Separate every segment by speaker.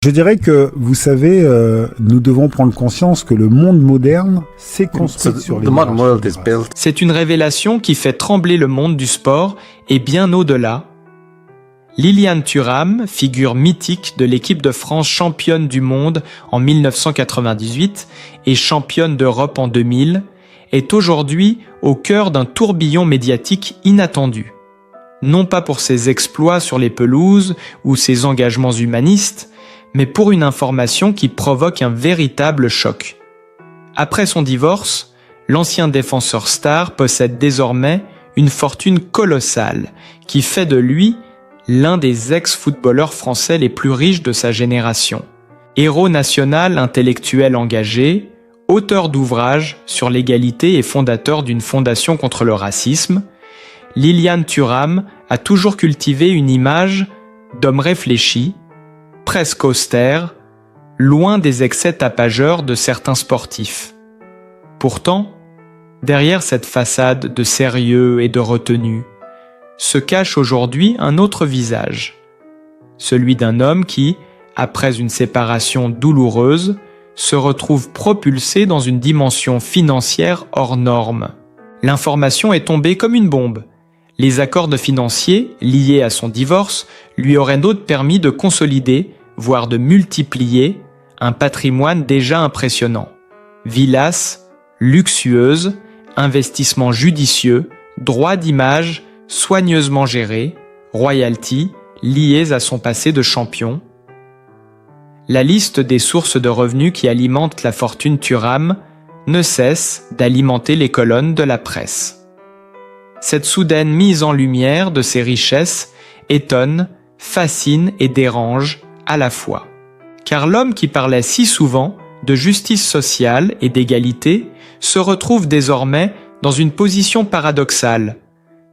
Speaker 1: Je dirais que, vous savez, nous devons prendre conscience que le monde moderne s'est construit sur les hiérarchies.
Speaker 2: C'est une révélation qui fait trembler le monde du sport et bien au-delà. Liliane Thuram, figure mythique de l'équipe de France championne du monde en 1998 et championne d'Europe en 2000, est aujourd'hui au cœur d'un tourbillon médiatique inattendu. Non pas pour ses exploits sur les pelouses ou ses engagements humanistes, mais pour une information qui provoque un véritable choc. Après son divorce, l'ancien défenseur star possède désormais une fortune colossale qui fait de lui l'un des ex-footballeurs français les plus riches de sa génération. Héros national intellectuel engagé, auteur d'ouvrages sur l'égalité et fondateur d'une fondation contre le racisme, Liliane Thuram a toujours cultivé une image d'homme réfléchi, presque austère, loin des excès tapageurs de certains sportifs. Pourtant, derrière cette façade de sérieux et de retenue, se cache aujourd'hui un autre visage, celui d'un homme qui, après une séparation douloureuse, se retrouve propulsé dans une dimension financière hors norme. L'information est tombée comme une bombe. Les accords financiers liés à son divorce lui auraient donc permis de consolider, voire de multiplier, un patrimoine déjà impressionnant. Villas, luxueuses, investissements judicieux, droits d'image, soigneusement gérés, royalties, liées à son passé de champion. La liste des sources de revenus qui alimentent la fortune Thuram ne cesse d'alimenter les colonnes de la presse. Cette soudaine mise en lumière de ses richesses étonne, fascine et dérange à la fois. Car l'homme qui parlait si souvent de justice sociale et d'égalité se retrouve désormais dans une position paradoxale,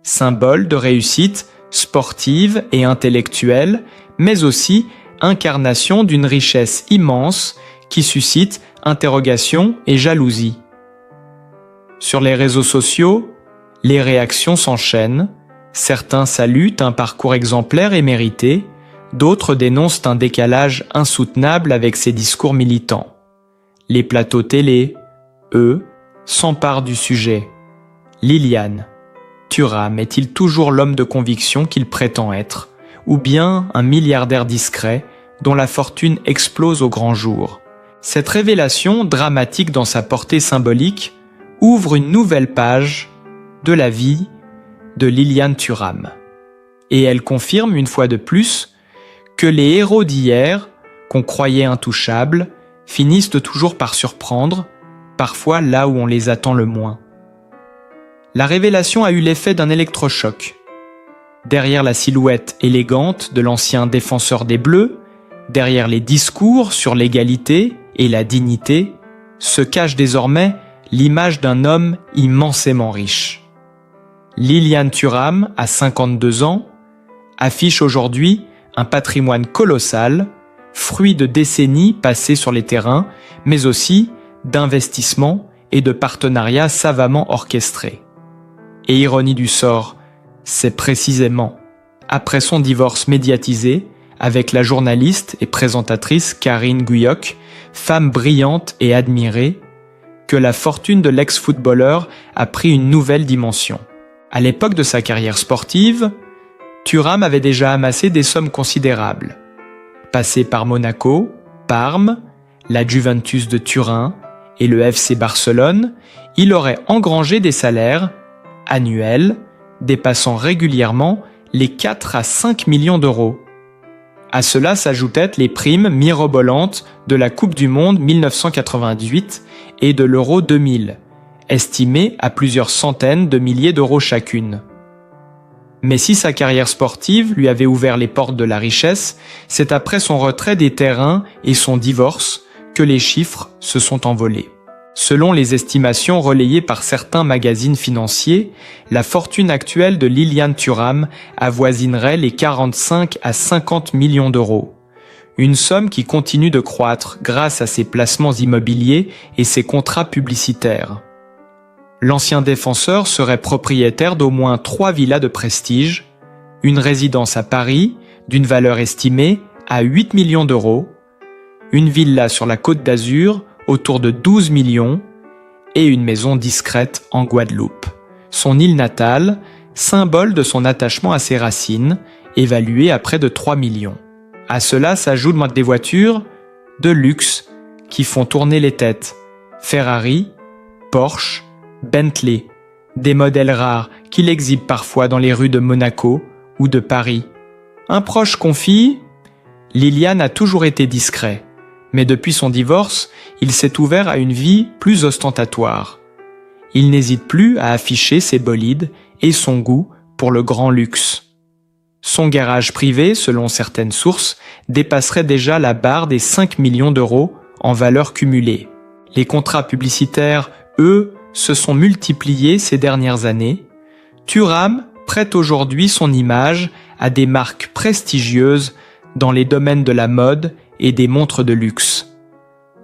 Speaker 2: symbole de réussite sportive et intellectuelle, mais aussi incarnation d'une richesse immense qui suscite interrogation et jalousie. Sur les réseaux sociaux, les réactions s'enchaînent, certains saluent un parcours exemplaire et mérité, d'autres dénoncent un décalage insoutenable avec ses discours militants. Les plateaux télé, eux, s'emparent du sujet. Liliane Thuram est-il toujours l'homme de conviction qu'il prétend être, ou bien un milliardaire discret dont la fortune explose au grand jour? Cette révélation, dramatique dans sa portée symbolique, ouvre une nouvelle page de la vie de Liliane Thuram. Et elle confirme une fois de plus que les héros d'hier, qu'on croyait intouchables, finissent toujours par surprendre, parfois là où on les attend le moins. La révélation a eu l'effet d'un électrochoc. Derrière la silhouette élégante de l'ancien défenseur des Bleus, derrière les discours sur l'égalité et la dignité, se cache désormais l'image d'un homme immensément riche. Liliane Thuram, à 52 ans, affiche aujourd'hui un patrimoine colossal, fruit de décennies passées sur les terrains, mais aussi d'investissements et de partenariats savamment orchestrés. Et ironie du sort, c'est précisément après son divorce médiatisé avec la journaliste et présentatrice Karine Guyot, femme brillante et admirée, que la fortune de l'ex-footballeur a pris une nouvelle dimension. À l'époque de sa carrière sportive, Thuram avait déjà amassé des sommes considérables. Passé par Monaco, Parme, la Juventus de Turin et le FC Barcelone, il aurait engrangé des salaires annuels dépassant régulièrement les 4 à 5 millions d'euros. À cela s'ajoutaient les primes mirobolantes de la Coupe du Monde 1998 et de l'Euro 2000, estimées à plusieurs centaines de milliers d'euros chacune. Mais si sa carrière sportive lui avait ouvert les portes de la richesse, c'est après son retrait des terrains et son divorce que les chiffres se sont envolés. Selon les estimations relayées par certains magazines financiers, la fortune actuelle de Liliane Thuram avoisinerait les 45 à 50 millions d'euros. Une somme qui continue de croître grâce à ses placements immobiliers et ses contrats publicitaires. L'ancien défenseur serait propriétaire d'au moins 3 villas de prestige, une résidence à Paris d'une valeur estimée à 8 millions d'euros, une villa sur la Côte d'Azur autour de 12 millions et une maison discrète en Guadeloupe, son île natale, symbole de son attachement à ses racines, évalué à près de 3 millions. À cela s'ajoutent des voitures de luxe qui font tourner les têtes. Ferrari, Porsche, Bentley, des modèles rares qu'il exhibe parfois dans les rues de Monaco ou de Paris. Un proche confie « Liliane a toujours été discret, mais depuis son divorce, il s'est ouvert à une vie plus ostentatoire. Il n'hésite plus à afficher ses bolides et son goût pour le grand luxe. Son garage privé, selon certaines sources, dépasserait déjà la barre des 5 millions d'euros en valeur cumulée. Les contrats publicitaires, eux, se sont multipliés ces dernières années. Thuram prête aujourd'hui son image à des marques prestigieuses dans les domaines de la mode et des montres de luxe.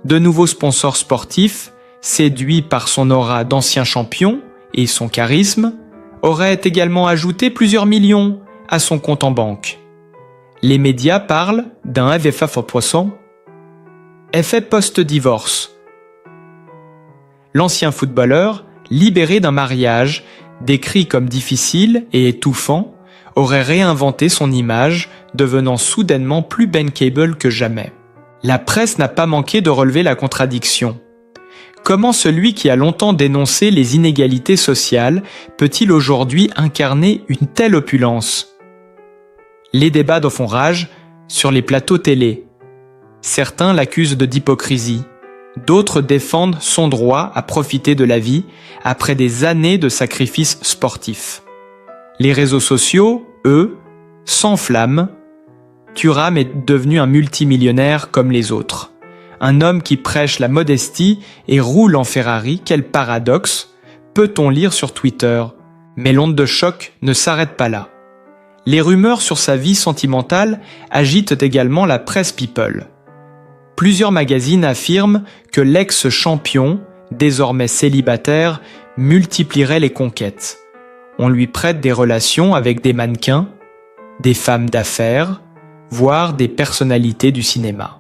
Speaker 2: De nouveaux sponsors sportifs, séduits par son aura d'ancien champion et son charisme, auraient également ajouté plusieurs millions à son compte en banque. Les médias parlent d'un FFA for poisson, effet post-divorce. L'ancien footballeur, libéré d'un mariage, décrit comme difficile et étouffant, aurait réinventé son image, devenant soudainement plus bankable que jamais. La presse n'a pas manqué de relever la contradiction. Comment celui qui a longtemps dénoncé les inégalités sociales peut-il aujourd'hui incarner une telle opulence ? Les débats font rage sur les plateaux télé. Certains l'accusent d'hypocrisie. D'autres défendent son droit à profiter de la vie après des années de sacrifices sportifs. Les réseaux sociaux, eux, s'enflamment. Thuram est devenu un multimillionnaire comme les autres. Un homme qui prêche la modestie et roule en Ferrari, quel paradoxe, peut-on lire sur Twitter. Mais l'onde de choc ne s'arrête pas là. Les rumeurs sur sa vie sentimentale agitent également la presse people. Plusieurs magazines affirment que l'ex-champion, désormais célibataire, multiplierait les conquêtes. On lui prête des relations avec des mannequins, des femmes d'affaires, voire des personnalités du cinéma.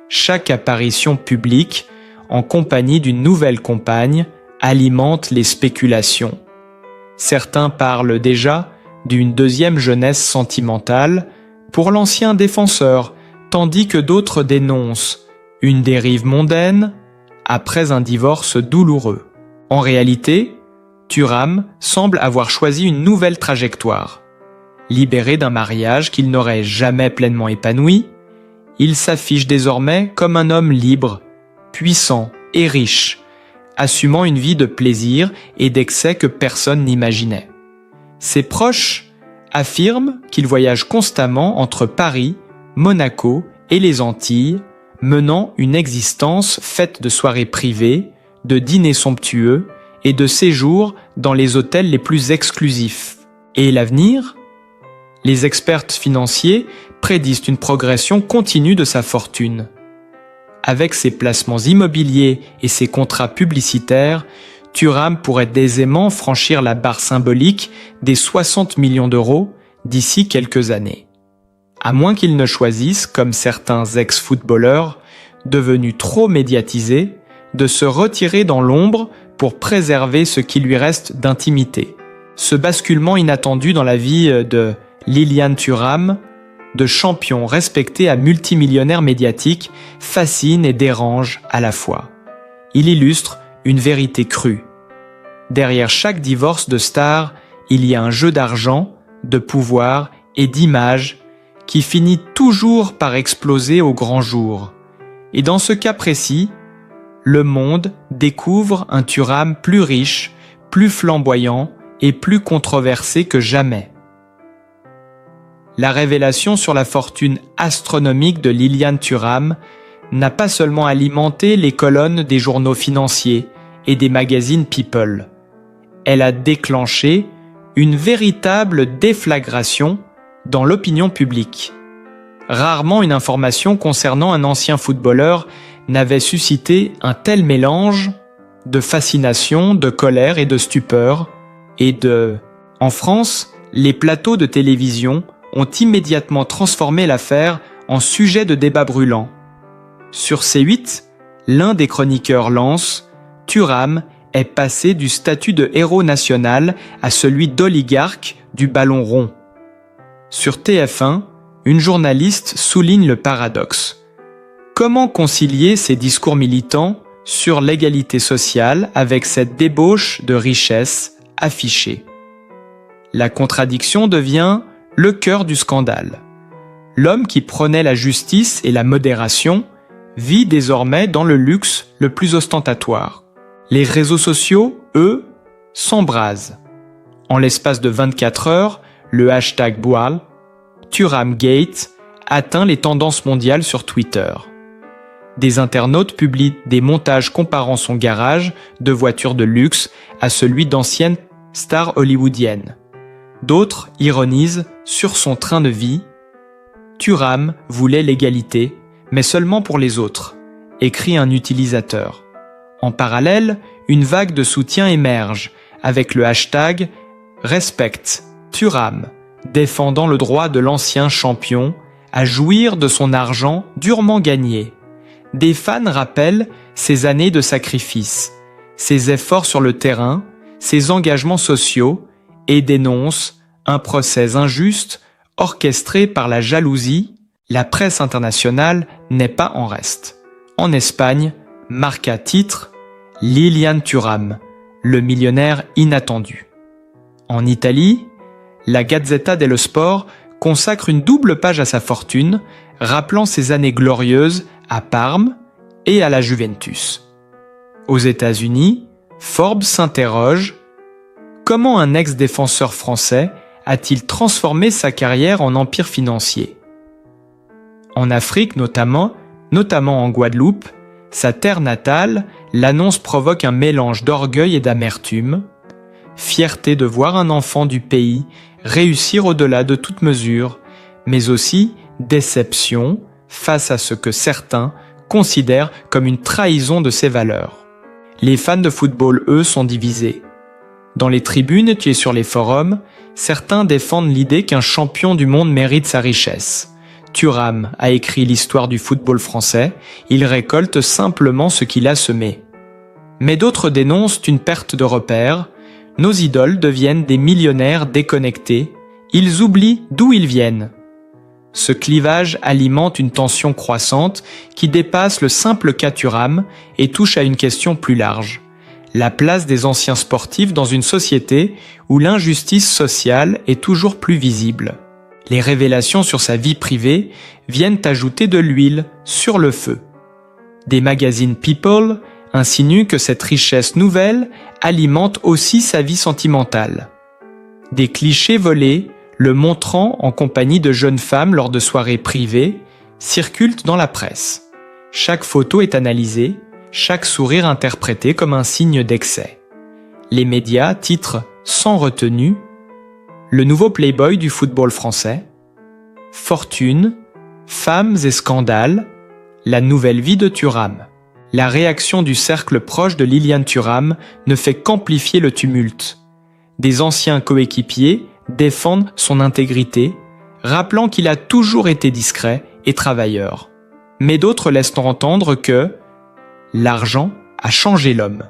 Speaker 2: Chaque apparition publique, en compagnie d'une nouvelle compagne, alimente les spéculations. Certains parlent déjà d'une deuxième jeunesse sentimentale pour l'ancien défenseur, tandis que d'autres dénoncent une dérive mondaine après un divorce douloureux. En réalité, Thuram semble avoir choisi une nouvelle trajectoire. Libéré d'un mariage qu'il n'aurait jamais pleinement épanoui, il s'affiche désormais comme un homme libre, puissant et riche, assumant une vie de plaisir et d'excès que personne n'imaginait. Ses proches affirment qu'il voyage constamment entre Paris, Monaco et les Antilles, menant une existence faite de soirées privées, de dîners somptueux et de séjours dans les hôtels les plus exclusifs. Et l'avenir ? Les experts financiers prédisent une progression continue de sa fortune. Avec ses placements immobiliers et ses contrats publicitaires, Thuram pourrait aisément franchir la barre symbolique des 60 millions d'euros d'ici quelques années. À moins qu'il ne choisisse, comme certains ex-footballeurs, devenus trop médiatisés, de se retirer dans l'ombre pour préserver ce qui lui reste d'intimité. Ce basculement inattendu dans la vie de Liliane Thuram, de champion respecté à multimillionnaire médiatique, fascine et dérange à la fois. Il illustre une vérité crue. Derrière chaque divorce de star, il y a un jeu d'argent, de pouvoir et d'image qui finit toujours par exploser au grand jour. Et dans ce cas précis, le monde découvre un Thuram plus riche, plus flamboyant et plus controversé que jamais. La révélation sur la fortune astronomique de Liliane Thuram n'a pas seulement alimenté les colonnes des journaux financiers et des magazines People. Elle a déclenché une véritable déflagration dans l'opinion publique. Rarement une information concernant un ancien footballeur n'avait suscité un tel mélange de fascination, de colère et de stupeur, En France, les plateaux de télévision ont immédiatement transformé l'affaire en sujet de débat brûlant. Sur C8, l'un des chroniqueurs lance « Thuram est passé du statut de héros national à celui d'oligarque du ballon rond ». Sur TF1, une journaliste souligne le paradoxe. Comment concilier ces discours militants sur l'égalité sociale avec cette débauche de richesse affichée? La contradiction devient le cœur du scandale. L'homme qui prônait la justice et la modération vit désormais dans le luxe le plus ostentatoire. Les réseaux sociaux, eux, s'embrasent. En l'espace de 24 heures, le hashtag Boal, Thuramgate, atteint les tendances mondiales sur Twitter. Des internautes publient des montages comparant son garage de voitures de luxe à celui d'anciennes stars hollywoodiennes. D'autres ironisent sur son train de vie. Thuram voulait l'égalité, mais seulement pour les autres, écrit un utilisateur. En parallèle, une vague de soutien émerge avec le hashtag Respect Thuram, défendant le droit de l'ancien champion à jouir de son argent durement gagné. Des fans rappellent ses années de sacrifice, ses efforts sur le terrain, ses engagements sociaux et dénoncent un procès injuste orchestré par la jalousie. La presse internationale n'est pas en reste. En Espagne, Marca titre « Lilian Thuram, le millionnaire inattendu ». En Italie, la Gazzetta dello Sport consacre une double page à sa fortune, rappelant ses années glorieuses à Parme et à la Juventus. Aux États-Unis, Forbes s'interroge « Comment un ex-défenseur français a-t-il transformé sa carrière en empire financier ?» En Afrique notamment en Guadeloupe, sa terre natale, l'annonce provoque un mélange d'orgueil et d'amertume. Fierté de voir un enfant du pays réussir au-delà de toute mesure, mais aussi déception face à ce que certains considèrent comme une trahison de ses valeurs. Les fans de football, eux, sont divisés. Dans les tribunes et sur les forums, certains défendent l'idée qu'un champion du monde mérite sa richesse. Thuram a écrit l'histoire du football français, il récolte simplement ce qu'il a semé. Mais d'autres dénoncent une perte de repères. Nos idoles deviennent des millionnaires déconnectés, ils oublient d'où ils viennent. Ce clivage alimente une tension croissante qui dépasse le simple cas Thuram et touche à une question plus large. La place des anciens sportifs dans une société où l'injustice sociale est toujours plus visible. Les révélations sur sa vie privée viennent ajouter de l'huile sur le feu. Des magazines People insinuent que cette richesse nouvelle alimente aussi sa vie sentimentale. Des clichés volés, le montrant en compagnie de jeunes femmes lors de soirées privées, circulent dans la presse. Chaque photo est analysée, chaque sourire interprété comme un signe d'excès. Les médias titrent sans retenue le nouveau Playboy du football français, Fortune, Femmes et scandales, la nouvelle vie de Thuram. La réaction du cercle proche de Lilian Thuram ne fait qu'amplifier le tumulte. Des anciens coéquipiers défendent son intégrité, rappelant qu'il a toujours été discret et travailleur. Mais d'autres laissent entendre que l'argent a changé l'homme,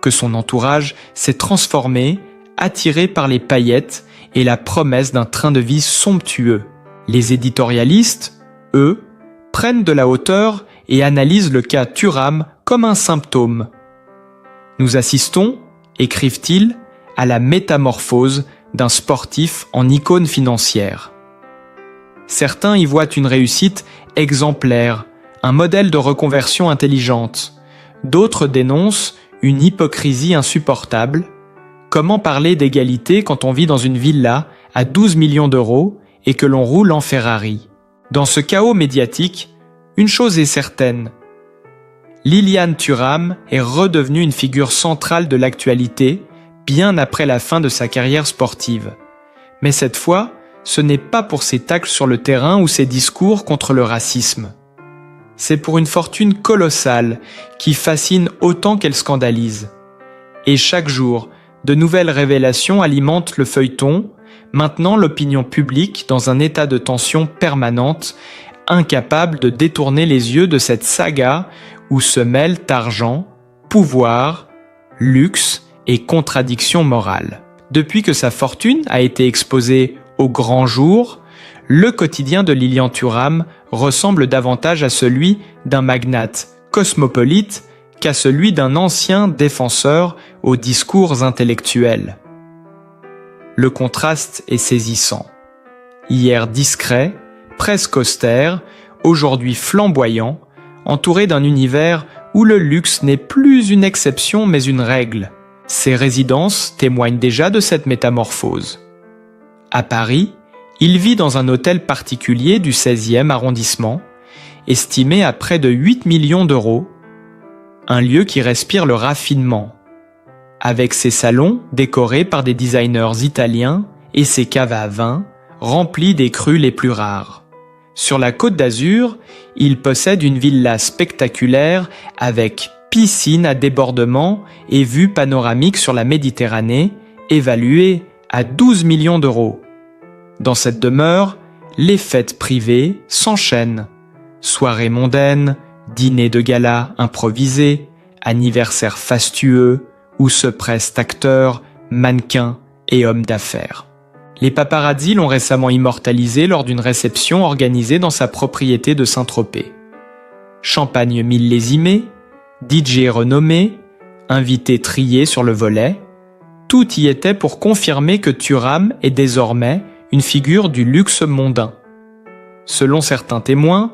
Speaker 2: que son entourage s'est transformé, attiré par les paillettes et la promesse d'un train de vie somptueux. Les éditorialistes, eux, prennent de la hauteur et analysent le cas Thuram comme un symptôme. Nous assistons, écrivent-ils, à la métamorphose d'un sportif en icône financière. Certains y voient une réussite exemplaire, un modèle de reconversion intelligente. D'autres dénoncent une hypocrisie insupportable. Comment parler d'égalité quand on vit dans une villa à 12 millions d'euros et que l'on roule en Ferrari? Dans ce chaos médiatique, une chose est certaine. Lilian Thuram est redevenu une figure centrale de l'actualité bien après la fin de sa carrière sportive. Mais cette fois, ce n'est pas pour ses tacles sur le terrain ou ses discours contre le racisme. C'est pour une fortune colossale qui fascine autant qu'elle scandalise. Et chaque jour, de nouvelles révélations alimentent le feuilleton, maintenant l'opinion publique dans un état de tension permanente, incapable de détourner les yeux de cette saga où se mêlent argent, pouvoir, luxe et contradiction morale. Depuis que sa fortune a été exposée au grand jour, le quotidien de Lilian Thuram ressemble davantage à celui d'un magnate cosmopolite qu'à celui d'un ancien défenseur aux discours intellectuels. Le contraste est saisissant. Hier discret, presque austère, aujourd'hui flamboyant, entouré d'un univers où le luxe n'est plus une exception mais une règle. Ses résidences témoignent déjà de cette métamorphose. À Paris, il vit dans un hôtel particulier du 16e arrondissement, estimé à près de 8 millions d'euros, un lieu qui respire le raffinement, avec ses salons décorés par des designers italiens et ses caves à vin remplies des crus les plus rares. Sur la Côte d'Azur, il possède une villa spectaculaire avec piscine à débordement et vue panoramique sur la Méditerranée, évaluée à 12 millions d'euros. Dans cette demeure, les fêtes privées s'enchaînent. Soirées mondaines, dîners de gala improvisés, anniversaires fastueux, où se pressent acteurs, mannequins et hommes d'affaires. Les paparazzi l'ont récemment immortalisé lors d'une réception organisée dans sa propriété de Saint-Tropez. Champagne millésimé, DJ renommé, invités triés sur le volet, tout y était pour confirmer que Thuram est désormais une figure du luxe mondain. Selon certains témoins,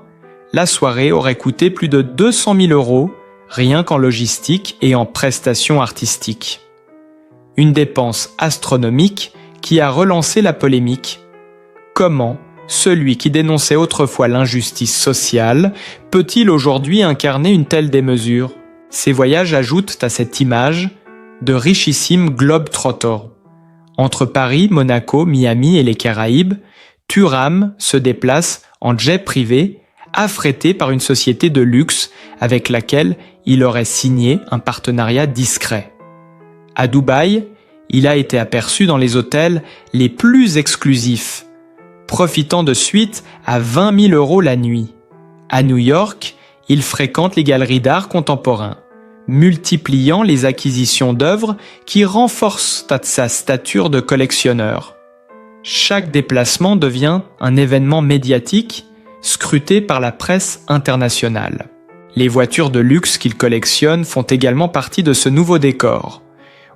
Speaker 2: la soirée aurait coûté plus de 200 000 euros, rien qu'en logistique et en prestations artistiques. Une dépense astronomique qui a relancé la polémique. Comment celui qui dénonçait autrefois l'injustice sociale peut-il aujourd'hui incarner une telle démesure ? Ces voyages ajoutent à cette image de richissime globe-trotter. Entre Paris, Monaco, Miami et les Caraïbes, Thuram se déplace en jet privé, affrété par une société de luxe avec laquelle il aurait signé un partenariat discret. À Dubaï, il a été aperçu dans les hôtels les plus exclusifs, profitant de suites à 20 000 euros la nuit. À New York, il fréquente les galeries d'art contemporain, multipliant les acquisitions d'œuvres qui renforcent sa stature de collectionneur. Chaque déplacement devient un événement médiatique, scruté par la presse internationale. Les voitures de luxe qu'il collectionne font également partie de ce nouveau décor.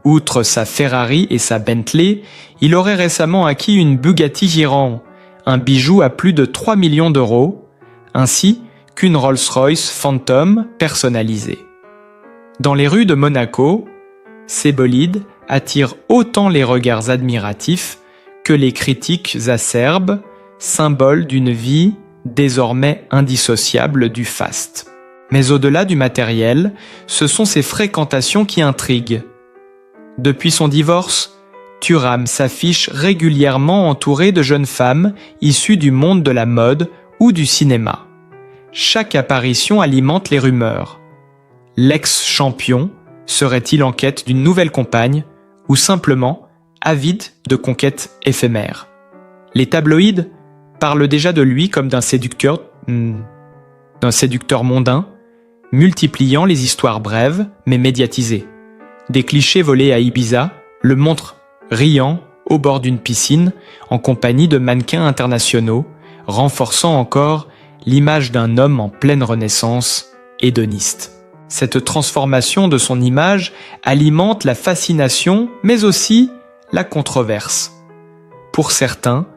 Speaker 2: Outre sa Ferrari et sa Bentley, il aurait récemment acquis une Bugatti Chiron, un bijou à plus de 3 millions d'euros, ainsi qu'une Rolls-Royce Phantom personnalisée. Dans les rues de Monaco, ces bolides attirent autant les regards admiratifs que les critiques acerbes, symbole d'une vie désormais indissociable du faste. Mais au-delà du matériel, ce sont ses fréquentations qui intriguent. Depuis son divorce, Thuram s'affiche régulièrement entouré de jeunes femmes issues du monde de la mode ou du cinéma. Chaque apparition alimente les rumeurs. L'ex-champion serait-il en quête d'une nouvelle compagne ou simplement avide de conquêtes éphémères? Les tabloïds parlent déjà de lui comme d'un séducteur mondain, multipliant les histoires brèves mais médiatisées. Des clichés volés à Ibiza le montrent riant au bord d'une piscine en compagnie de mannequins internationaux, renforçant encore l'image d'un homme en pleine renaissance, hédoniste. Cette transformation de son image alimente la fascination mais aussi la controverse. Pour certains,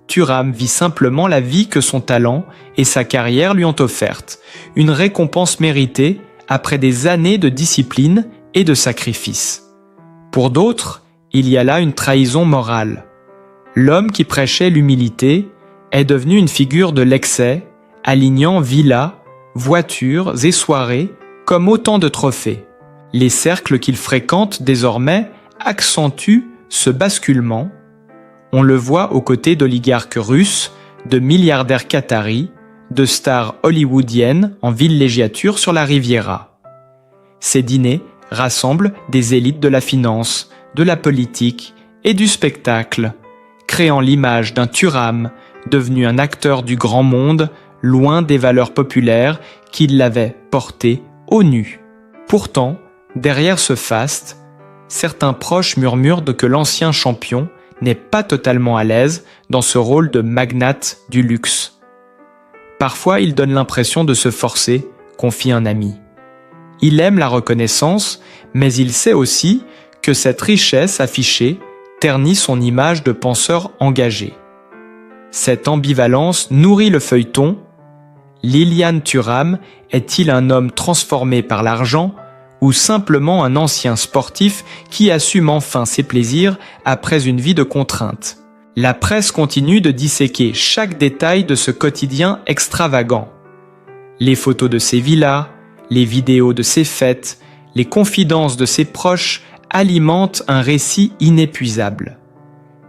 Speaker 2: Thuram vit simplement la vie que son talent et sa carrière lui ont offerte, une récompense méritée après des années de discipline et de sacrifice. Pour d'autres, il y a là une trahison morale. L'homme qui prêchait l'humilité est devenu une figure de l'excès, alignant villas, voitures et soirées comme autant de trophées. Les cercles qu'il fréquente désormais accentuent ce basculement. On le voit aux côtés d'oligarques russes, de milliardaires qataris, de stars hollywoodiennes en villégiature sur la Riviera. Ces dîners rassemblent des élites de la finance, de la politique et du spectacle, créant l'image d'un Thuram devenu un acteur du grand monde loin des valeurs populaires qui l'avaient porté au nu. Pourtant, derrière ce faste, certains proches murmurent que l'ancien champion n'est pas totalement à l'aise dans ce rôle de magnate du luxe. Parfois, il donne l'impression de se forcer, confie un ami. Il aime la reconnaissance, mais il sait aussi que cette richesse affichée ternit son image de penseur engagé. Cette ambivalence nourrit le feuilleton. Lilian Thuram est-il un homme transformé par l'argent ou simplement un ancien sportif qui assume enfin ses plaisirs après une vie de contrainte? La presse continue de disséquer chaque détail de ce quotidien extravagant. Les photos de ses villas, les vidéos de ses fêtes, les confidences de ses proches alimentent un récit inépuisable.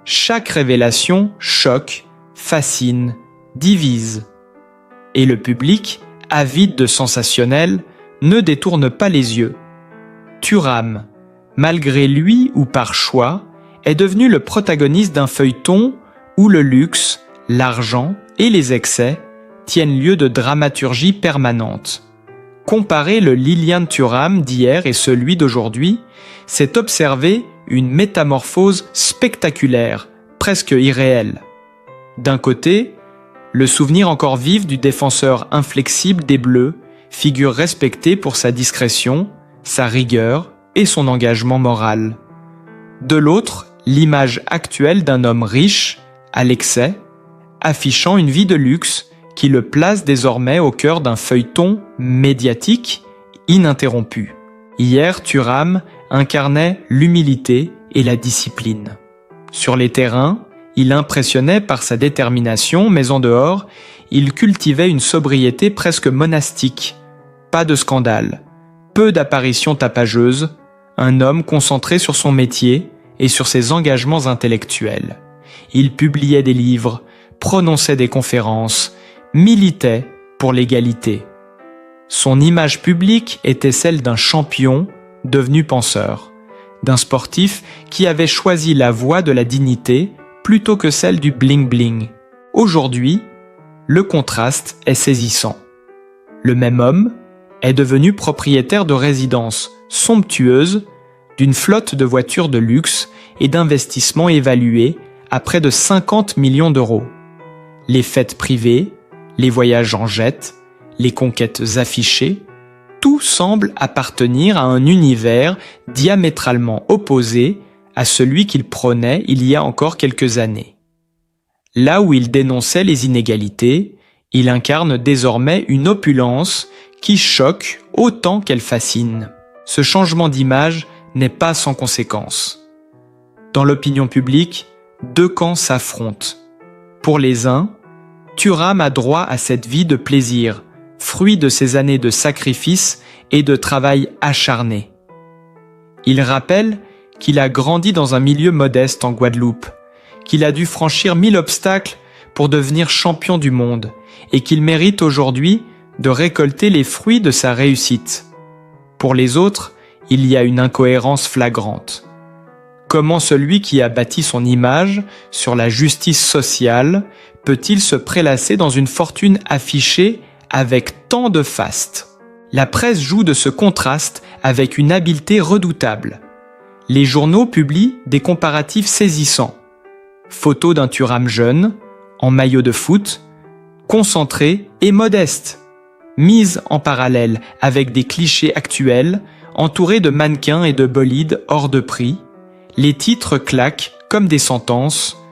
Speaker 2: Chaque révélation choque, fascine, divise. Et le public, avide de sensationnel, ne détourne pas les yeux. Thuram, malgré lui ou par choix, est devenu le protagoniste d'un feuilleton où le luxe, l'argent et les excès tiennent lieu de dramaturgie permanente. Comparer le Lilian Thuram d'hier et celui d'aujourd'hui, c'est observer une métamorphose spectaculaire, presque irréelle. D'un côté, le souvenir encore vif du défenseur inflexible des Bleus, figure respectée pour sa discrétion, sa rigueur et son engagement moral. De l'autre, l'image actuelle d'un homme riche, à l'excès, affichant une vie de luxe qui le place désormais au cœur d'un feuilleton médiatique ininterrompu. Hier, Thuram incarnait l'humilité et la discipline. Sur les terrains, il impressionnait par sa détermination, mais en dehors, il cultivait une sobriété presque monastique. Pas de scandale, peu d'apparitions tapageuses, un homme concentré sur son métier et sur ses engagements intellectuels. Il publiait des livres, prononçait des conférences, militait pour l'égalité. Son image publique était celle d'un champion devenu penseur, d'un sportif qui avait choisi la voie de la dignité plutôt que celle du bling-bling. Aujourd'hui, le contraste est saisissant. Le même homme est devenu propriétaire de résidences somptueuses, d'une flotte de voitures de luxe et d'investissements évalués à près de 50 millions d'euros. Les fêtes privées, les voyages en jet, les conquêtes affichées, tout semble appartenir à un univers diamétralement opposé à celui qu'il prônait il y a encore quelques années. Là où il dénonçait les inégalités, il incarne désormais une opulence qui choque autant qu'elle fascine. Ce changement d'image n'est pas sans conséquences. Dans l'opinion publique, deux camps s'affrontent. Pour les uns, Thuram a droit à cette vie de plaisir, fruit de ses années de sacrifice et de travail acharné. Il rappelle qu'il a grandi dans un milieu modeste en Guadeloupe, qu'il a dû franchir 1000 obstacles pour devenir champion du monde et qu'il mérite aujourd'hui de récolter les fruits de sa réussite. Pour les autres, il y a une incohérence flagrante. Comment celui qui a bâti son image sur la justice sociale peut-il se prélasser dans une fortune affichée avec tant de faste? La presse joue de ce contraste avec une habileté redoutable. Les journaux publient des comparatifs saisissants. Photos d'un Thuram jeune, en maillot de foot, concentré et modeste, mise en parallèle avec des clichés actuels, entourés de mannequins et de bolides hors de prix. Les titres claquent comme des sentences,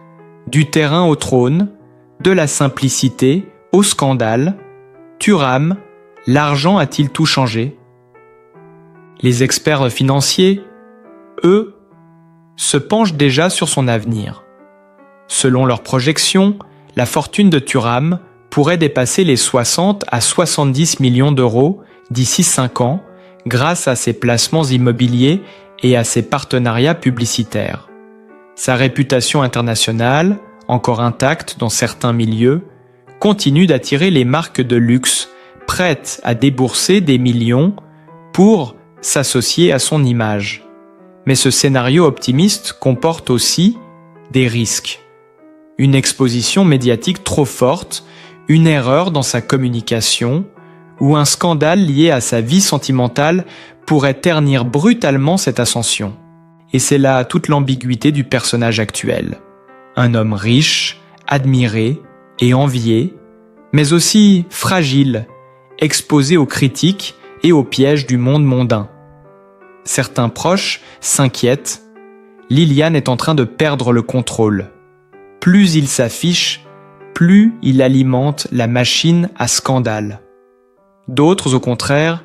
Speaker 2: du terrain au trône, de la simplicité au scandale. Thuram, l'argent a-t-il tout changé? Les experts financiers, eux, se penchent déjà sur son avenir. Selon leurs projections, la fortune de Thuram pourrait dépasser les 60 à 70 millions d'euros d'ici 5 ans grâce à ses placements immobiliers et à ses partenariats publicitaires. Sa réputation internationale, encore intacte dans certains milieux, continue d'attirer les marques de luxe prêtes à débourser des millions pour s'associer à son image. Mais ce scénario optimiste comporte aussi des risques. Une exposition médiatique trop forte, une erreur dans sa communication ou un scandale lié à sa vie sentimentale pourrait ternir brutalement cette ascension. Et c'est là toute l'ambiguïté du personnage actuel. Un homme riche, admiré et envié, mais aussi fragile, exposé aux critiques et aux pièges du monde mondain. Certains proches s'inquiètent. Liliane est en train de perdre le contrôle. Plus il s'affiche, plus il alimente la machine à scandale. D'autres, au contraire,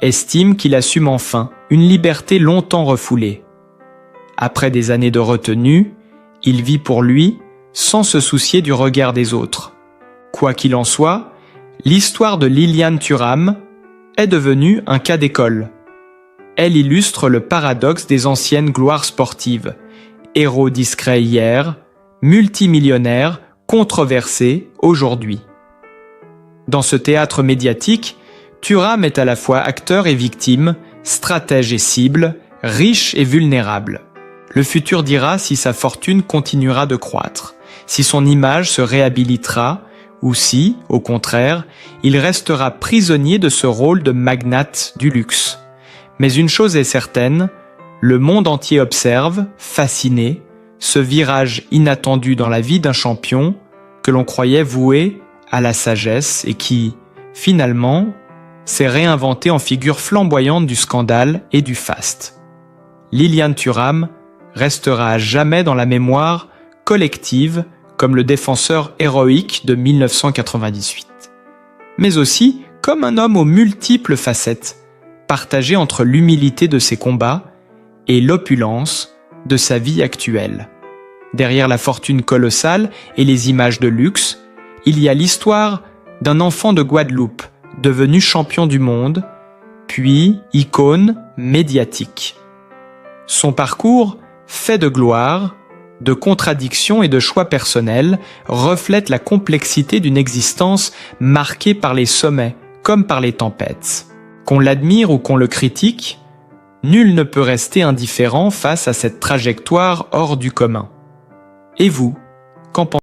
Speaker 2: estiment qu'il assume enfin une liberté longtemps refoulée. Après des années de retenue, il vit pour lui sans se soucier du regard des autres. Quoi qu'il en soit, l'histoire de Liliane Thuram est devenue un cas d'école. Elle illustre le paradoxe des anciennes gloires sportives. Héros discret hier, multimillionnaire, controversé aujourd'hui. Dans ce théâtre médiatique, Thuram est à la fois acteur et victime, stratège et cible, riche et vulnérable. Le futur dira si sa fortune continuera de croître, si son image se réhabilitera, ou si, au contraire, il restera prisonnier de ce rôle de magnate du luxe. Mais une chose est certaine, le monde entier observe, fasciné, ce virage inattendu dans la vie d'un champion que l'on croyait voué à la sagesse et qui, finalement, s'est réinventé en figure flamboyante du scandale et du faste. Liliane Thuram restera à jamais dans la mémoire collective comme le défenseur héroïque de 1998. Mais aussi comme un homme aux multiples facettes, partagé entre l'humilité de ses combats et l'opulence de sa vie actuelle. Derrière la fortune colossale et les images de luxe, il y a l'histoire d'un enfant de Guadeloupe, devenu champion du monde, puis icône médiatique. Son parcours, fait de gloire, de contradictions et de choix personnels, reflète la complexité d'une existence marquée par les sommets comme par les tempêtes. Qu'on l'admire ou qu'on le critique, nul ne peut rester indifférent face à cette trajectoire hors du commun. Et vous, qu'en pensez-vous ?